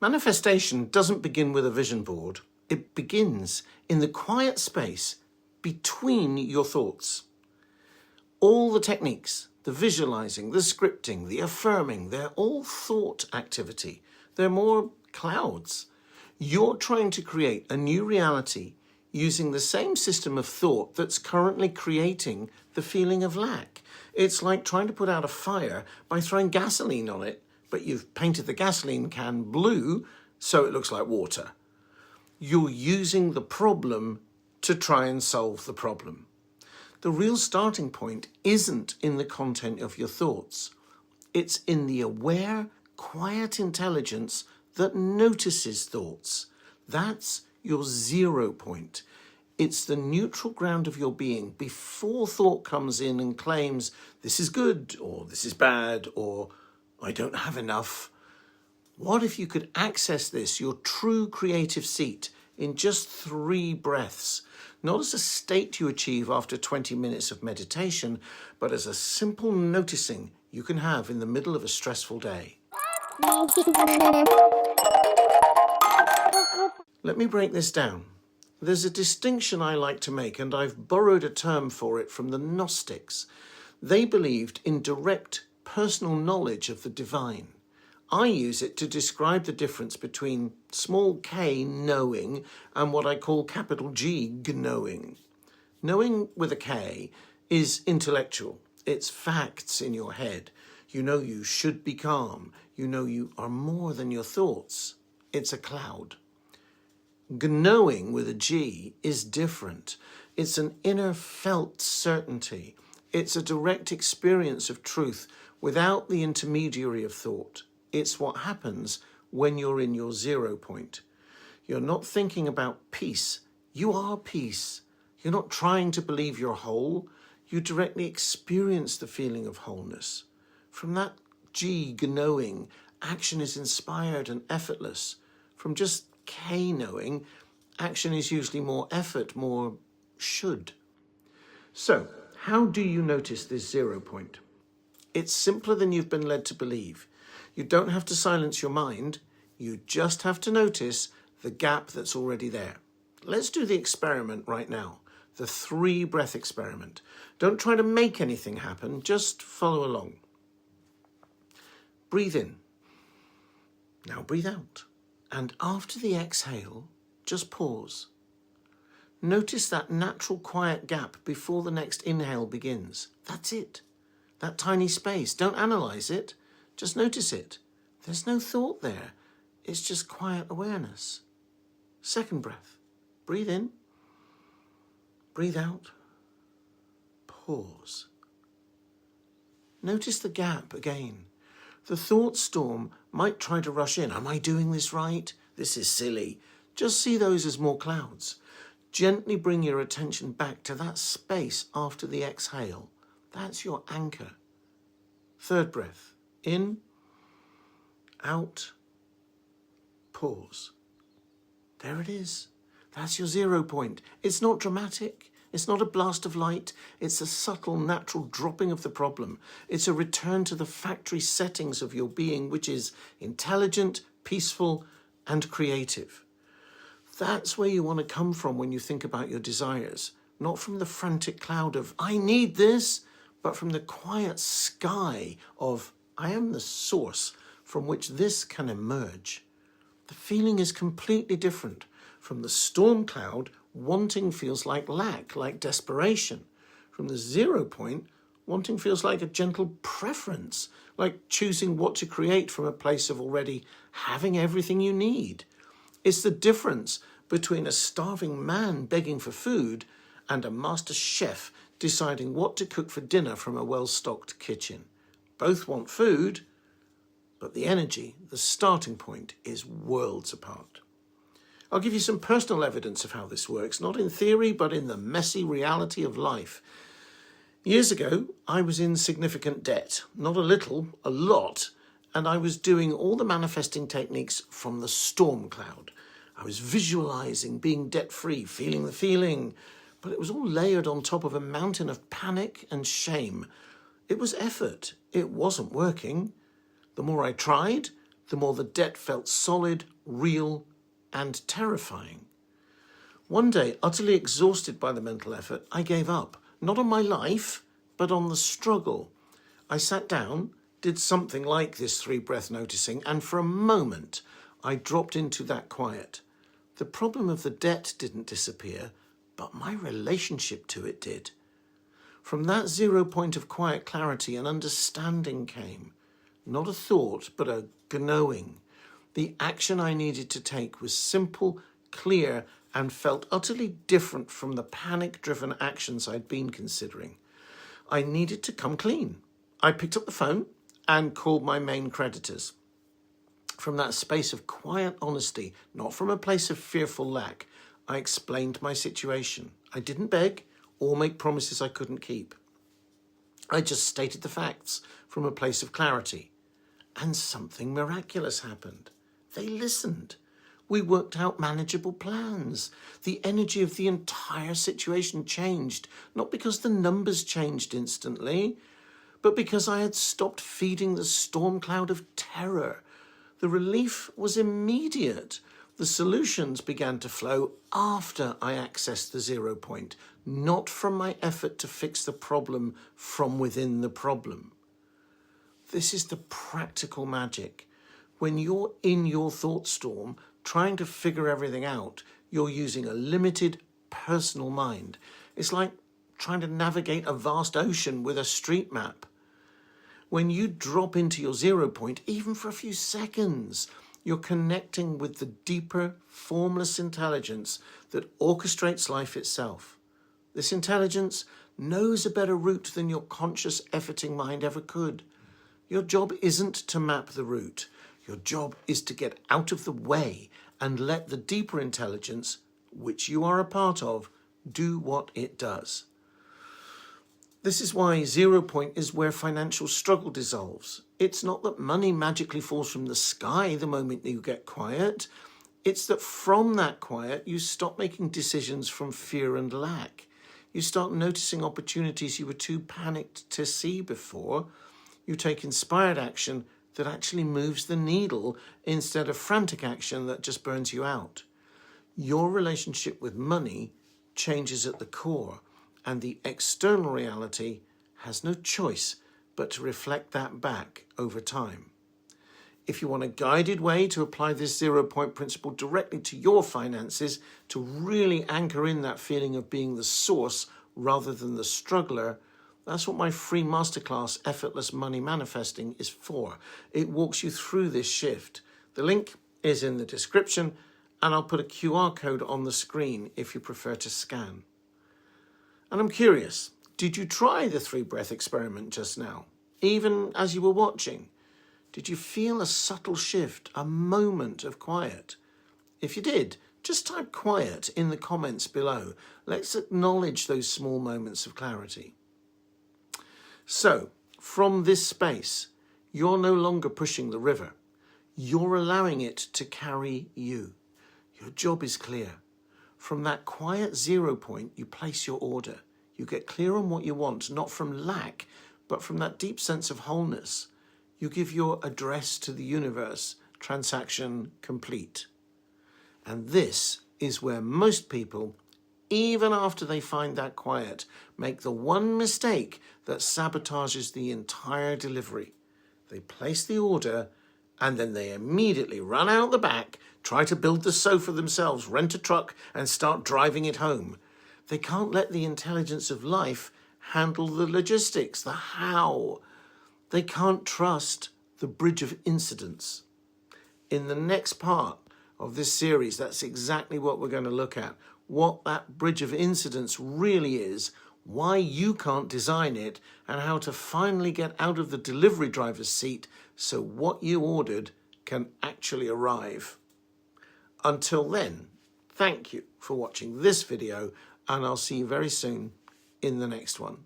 Manifestation doesn't begin with a vision board. It begins in the quiet space between your thoughts. All the techniques, the visualizing, the scripting, the affirming, they're all thought activity. They're more clouds. You're trying to create a new reality using the same system of thought that's currently creating the feeling of lack. It's like trying to put out a fire by throwing gasoline on it, but you've painted the gasoline can blue so it looks like water. You're using the problem to try and solve the problem. The real starting point isn't in the content of your thoughts. It's in the aware, quiet intelligence that notices thoughts. That's your 0 point. It's the neutral ground of your being before thought comes in and claims, this is good, or this is bad, or I don't have enough. What if you could access this, your true creative seat, in just 3 breaths? Not as a state you achieve after 20 minutes of meditation, but as a simple noticing you can have in the middle of a stressful day. Let me break this down. There's a distinction I like to make, and I've borrowed a term for it from the Gnostics. They believed in direct personal knowledge of the divine. I use it to describe the difference between small k knowing and what I call capital G knowing. Knowing with a K is intellectual. It's facts in your head. You know you should be calm. You know you are more than your thoughts. It's a cloud. Knowing with a G is different. It's an inner felt certainty. It's a direct experience of truth without the intermediary of thought. It's what happens when you're in your 0 point. You're not thinking about peace. You are peace. You're not trying to believe you're whole. You directly experience the feeling of wholeness. From that G knowing, action is inspired and effortless. From just K knowing, action is usually more effort, more should. So, how do you notice this 0 point? It's simpler than you've been led to believe. You don't have to silence your mind. You just have to notice the gap that's already there. Let's do the experiment right now. The 3 breath experiment. Don't try to make anything happen. Just follow along. Breathe in. Now breathe out. And after the exhale, just pause. Notice that natural quiet gap before the next inhale begins. That's it. That tiny space. Don't analyze it. Just notice it. There's no thought there. It's just quiet awareness. Second breath. Breathe in. Breathe out. Pause. Notice the gap again. The thought storm might try to rush in. Am I doing this right? This is silly. Just see those as more clouds. Gently bring your attention back to that space after the exhale. That's your anchor. Third breath. In, out, pause. There it is. That's your 0 point. It's not dramatic. It's not a blast of light. It's a subtle, natural dropping of the problem. It's a return to the factory settings of your being, which is intelligent, peaceful, and creative. That's where you want to come from when you think about your desires. Not from the frantic cloud of, I need this, but from the quiet sky of, I am the source from which this can emerge. The feeling is completely different. From the storm cloud, wanting feels like lack, like desperation. From the 0 point, wanting feels like a gentle preference, like choosing what to create from a place of already having everything you need. It's the difference between a starving man begging for food and a master chef deciding what to cook for dinner from a well-stocked kitchen. Both want food, but the energy, the starting point, is worlds apart. I'll give you some personal evidence of how this works, not in theory, but in the messy reality of life. Years ago, I was in significant debt, not a little, a lot, and I was doing all the manifesting techniques from the storm cloud. I was visualizing being debt-free, feeling the feeling, but it was all layered on top of a mountain of panic and shame. It was effort. It wasn't working. The more I tried, the more the debt felt solid, real, and terrifying. One day, utterly exhausted by the mental effort, I gave up, not on my life, but on the struggle. I sat down, did something like this 3-breath noticing, and for a moment, I dropped into that quiet. The problem of the debt didn't disappear, but my relationship to it did. From that 0 point of quiet clarity, an understanding came. Not a thought, but a knowing. The action I needed to take was simple, clear, and felt utterly different from the panic-driven actions I'd been considering. I needed to come clean. I picked up the phone and called my main creditors. From that space of quiet honesty, not from a place of fearful lack, I explained my situation. I didn't beg or make promises I couldn't keep. I just stated the facts from a place of clarity. And something miraculous happened. They listened. We worked out manageable plans. The energy of the entire situation changed, not because the numbers changed instantly, but because I had stopped feeding the storm cloud of terror. The relief was immediate. The solutions began to flow after I accessed the 0 point, not from my effort to fix the problem from within the problem. This is the practical magic. When you're in your thought storm, trying to figure everything out, you're using a limited personal mind. It's like trying to navigate a vast ocean with a street map. When you drop into your 0 point, even for a few seconds, you're connecting with the deeper, formless intelligence that orchestrates life itself. This intelligence knows a better route than your conscious, efforting mind ever could. Your job isn't to map the route. Your job is to get out of the way and let the deeper intelligence, which you are a part of, do what it does. This is why 0 point is where financial struggle dissolves. It's not that money magically falls from the sky the moment you get quiet. It's that from that quiet, you stop making decisions from fear and lack. You start noticing opportunities you were too panicked to see before. You take inspired action that actually moves the needle instead of frantic action that just burns you out. Your relationship with money changes at the core, and the external reality has no choice but to reflect that back over time. If you want a guided way to apply this 0 point principle directly to your finances, to really anchor in that feeling of being the source rather than the struggler, that's what my free masterclass, Effortless Money Manifesting, is for. It walks you through this shift. The link is in the description, and I'll put a QR code on the screen if you prefer to scan. And I'm curious, did you try the 3-breath experiment just now? Even as you were watching? Did you feel a subtle shift, a moment of quiet? If you did, just type quiet in the comments below. Let's acknowledge those small moments of clarity. So, from this space, you're no longer pushing the river. You're allowing it to carry you. Your job is clear. From that quiet 0 point, you place your order. You get clear on what you want, not from lack, but from that deep sense of wholeness. You give your address to the universe, transaction complete. And this is where most people, even after they find that quiet, make the one mistake that sabotages the entire delivery. They place the order, and then they immediately run out the back, try to build the sofa themselves, rent a truck, and start driving it home. They can't let the intelligence of life handle the logistics, the how. They can't trust the bridge of incidents. In the next part of this series, that's exactly what we're going to look at. What that bridge of incidents really is, why you can't design it, and how to finally get out of the delivery driver's seat so what you ordered can actually arrive. Until then, thank you for watching this video, and I'll see you very soon in the next one.